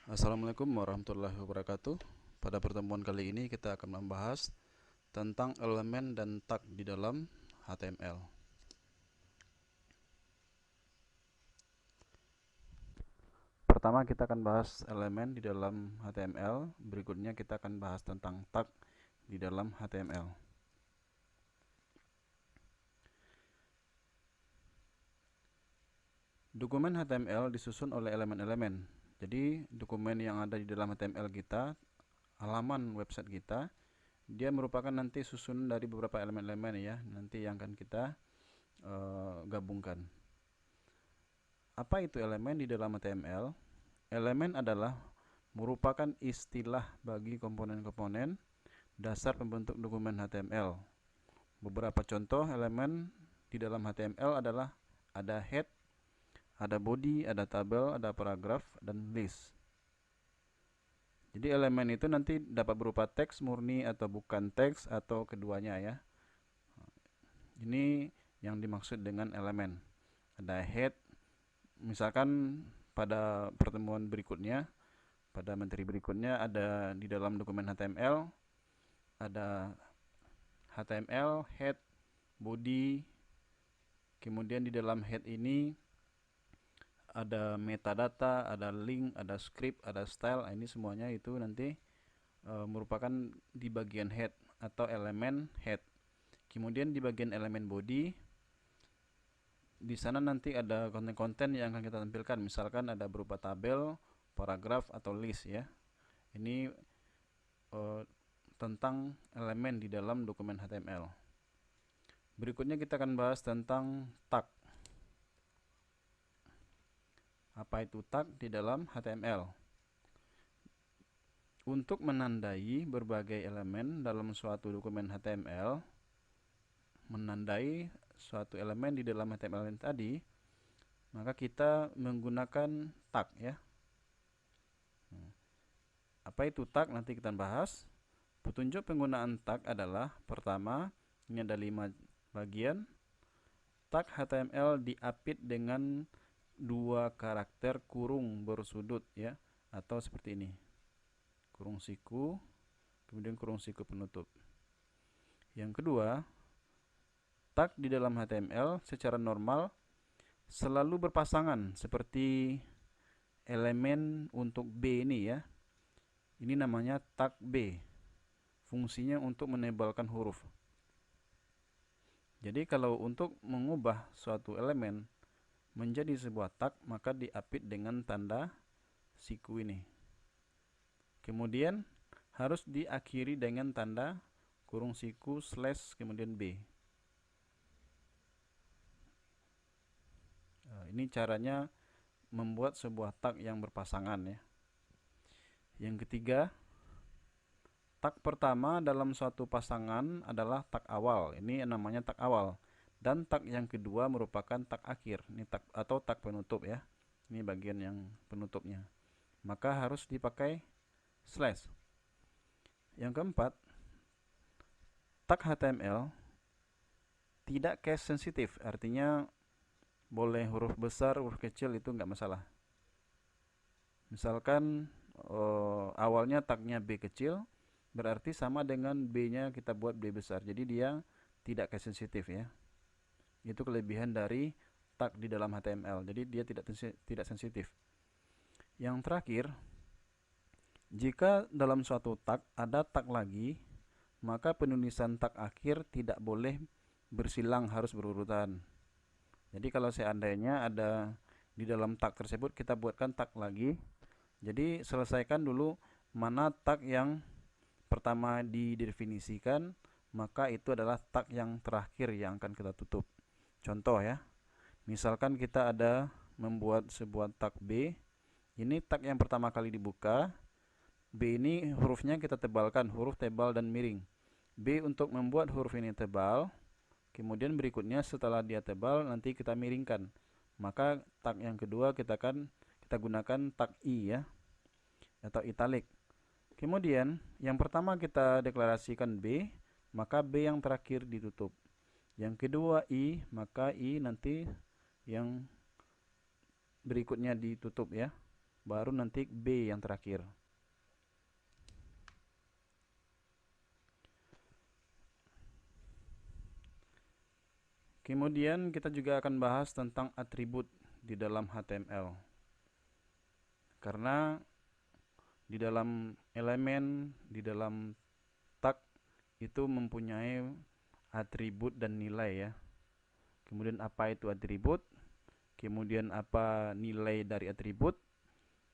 Assalamualaikum warahmatullahi wabarakatuh. Pada pertemuan kali ini kita akan membahas tentang elemen dan tag di dalam HTML. Pertama kita akan bahas elemen di dalam HTML, berikutnya kita akan bahas tentang tag di dalam HTML. Dokumen HTML disusun oleh elemen-elemen. Jadi dokumen yang ada di dalam HTML kita, halaman website kita, dia merupakan nanti susunan dari beberapa elemen-elemen ya, nanti yang akan kita gabungkan. Apa itu elemen di dalam HTML? Elemen adalah merupakan istilah bagi komponen-komponen dasar pembentuk dokumen HTML. Beberapa contoh elemen di dalam HTML adalah ada head, ada body, ada tabel, ada paragraf, dan list. Jadi elemen itu nanti dapat berupa teks murni atau bukan teks atau keduanya ya. Ini yang dimaksud dengan elemen. Ada head, misalkan pada pertemuan berikutnya, pada materi berikutnya ada di dalam dokumen HTML, ada HTML, head, body, kemudian di dalam head ini ada metadata, ada link, ada script, ada style. Ini semuanya itu nanti merupakan di bagian head atau elemen head. Kemudian di bagian elemen body, di sana nanti ada konten-konten yang akan kita tampilkan. Misalkan ada berupa tabel, paragraf atau list ya. Ini tentang elemen di dalam dokumen HTML. Berikutnya kita akan bahas tentang tag. Apa itu tag di dalam HTML? Untuk menandai berbagai elemen dalam suatu dokumen HTML, menandai suatu elemen di dalam HTML tadi, maka kita menggunakan tag ya. Apa itu tag? Nanti kita bahas. Petunjuk penggunaan tag adalah pertama, ini ada 5 bagian. Tag HTML diapit dengan 2 karakter kurung bersudut ya, atau seperti ini. Kurung siku, kemudian kurung siku penutup. Yang kedua, tag di dalam HTML secara normal selalu berpasangan seperti elemen untuk B ini ya. Ini namanya tag B. Fungsinya untuk menebalkan huruf. Jadi kalau untuk mengubah suatu elemen menjadi sebuah tag, maka diapit dengan tanda siku ini. Kemudian harus diakhiri dengan tanda kurung siku slash kemudian B. Ini caranya membuat sebuah tag yang berpasangan ya. Yang ketiga, tag pertama dalam suatu pasangan adalah tag awal. Ini namanya tag awal. Dan tag yang kedua merupakan tag akhir. Ini tag atau tag penutup ya. Ini bagian yang penutupnya. Maka harus dipakai slash. Yang keempat, tag HTML tidak case sensitif. Artinya boleh huruf besar, huruf kecil itu nggak masalah. Misalkan awalnya tagnya B kecil, berarti sama dengan B-nya kita buat B besar. Jadi dia tidak case sensitif ya. Itu kelebihan dari tag di dalam HTML. Jadi dia tidak sensitif. Yang terakhir, jika dalam suatu tag ada tag lagi, maka penulisan tag akhir tidak boleh bersilang, harus berurutan. Jadi kalau seandainya ada di dalam tag tersebut kita buatkan tag lagi, jadi selesaikan dulu mana tag yang pertama didefinisikan, maka itu adalah tag yang terakhir yang akan kita tutup. Contoh ya, misalkan kita ada membuat sebuah tag B, ini tag yang pertama kali dibuka. B ini hurufnya kita tebalkan, huruf tebal dan miring. B untuk membuat huruf ini tebal, kemudian berikutnya setelah dia tebal nanti kita miringkan. Maka tag yang kedua kita gunakan tag I ya, atau italic. Kemudian yang pertama kita deklarasikan B, maka B yang terakhir ditutup. Yang kedua I, maka I nanti yang berikutnya ditutup ya. baru nanti B yang terakhir. Kemudian kita juga akan bahas tentang atribut di dalam HTML. Karena di dalam elemen, di dalam tag itu mempunyai atribut dan nilai ya. Kemudian apa itu atribut? Kemudian apa nilai dari atribut?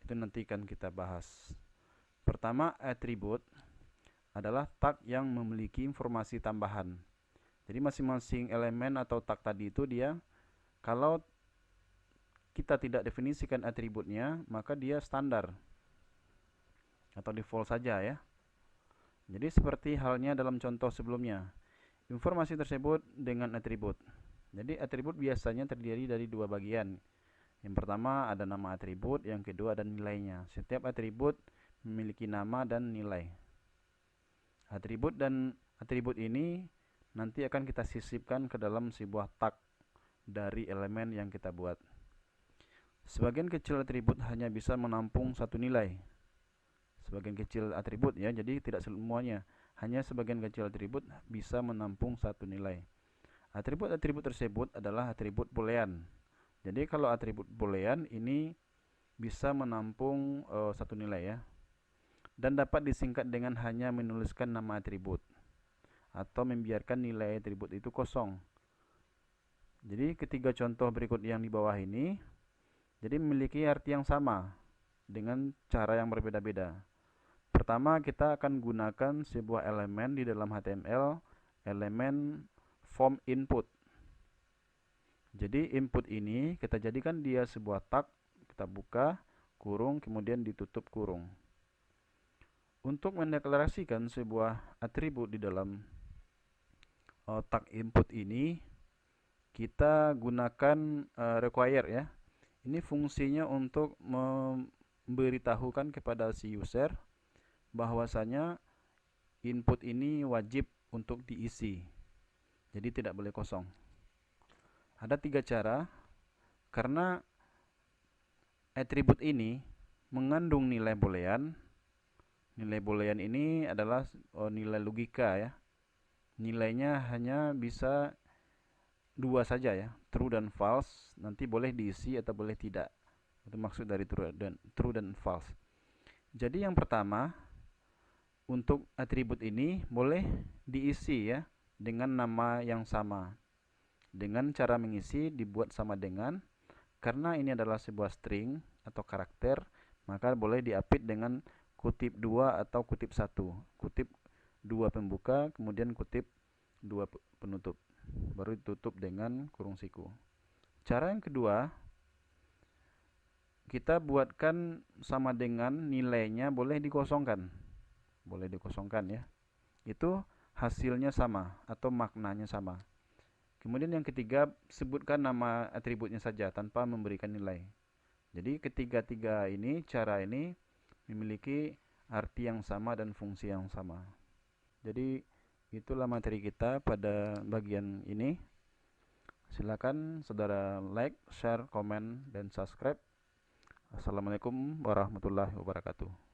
Itu nanti akan kita bahas. Pertama, atribut adalah tag yang memiliki informasi tambahan. Jadi masing-masing elemen atau tag tadi itu dia, kalau kita tidak definisikan atributnya, maka dia standar atau default saja ya. Jadi seperti halnya dalam contoh sebelumnya, informasi tersebut dengan atribut. Jadi atribut biasanya terdiri dari dua bagian. Yang pertama ada nama atribut, yang kedua ada nilainya. Setiap atribut memiliki nama dan nilai. Atribut dan atribut ini nanti akan kita sisipkan ke dalam sebuah tag dari elemen yang kita buat. Sebagian kecil atribut hanya bisa menampung satu nilai. Sebagian kecil atribut ya, jadi tidak semuanya. Hanya sebagian kecil atribut bisa menampung satu nilai. Atribut-atribut tersebut adalah atribut boolean. Jadi kalau atribut boolean ini bisa menampung satu nilai ya. Dan dapat disingkat dengan hanya menuliskan nama atribut atau membiarkan nilai atribut itu kosong. Jadi ketiga contoh berikut yang di bawah ini jadi memiliki arti yang sama dengan cara yang berbeda-beda. Pertama, kita akan gunakan sebuah elemen di dalam HTML, elemen form input. Jadi input ini kita jadikan dia sebuah tag, kita buka kurung kemudian ditutup kurung. Untuk mendeklarasikan sebuah atribut di dalam tag input ini, kita gunakan require ya. Ini fungsinya untuk memberitahukan kepada si user bahwasanya input ini wajib untuk diisi. Jadi tidak boleh kosong. Ada tiga cara, karena atribut ini mengandung nilai boolean. Nilai boolean ini adalah nilai logika ya. Nilainya hanya bisa dua saja ya, true dan false. Nanti boleh diisi atau boleh tidak. Itu maksud dari true dan false. Jadi yang pertama, untuk atribut ini boleh diisi ya dengan nama yang sama. Dengan cara mengisi dibuat sama dengan, karena ini adalah sebuah string atau karakter, maka boleh diapit dengan kutip 2 atau kutip 1. Kutip 2 pembuka, kemudian kutip 2 penutup. Baru ditutup dengan kurung siku. Cara yang kedua, kita buatkan sama dengan nilainya boleh dikosongkan. Boleh dikosongkan ya. Itu hasilnya sama atau maknanya sama. Kemudian yang ketiga, sebutkan nama atributnya saja tanpa memberikan nilai. Jadi ketiga-tiga ini, cara ini memiliki arti yang sama dan fungsi yang sama. Jadi itulah materi kita pada bagian ini. Silakan saudara like, share, komen, dan subscribe. Assalamualaikum warahmatullahi wabarakatuh.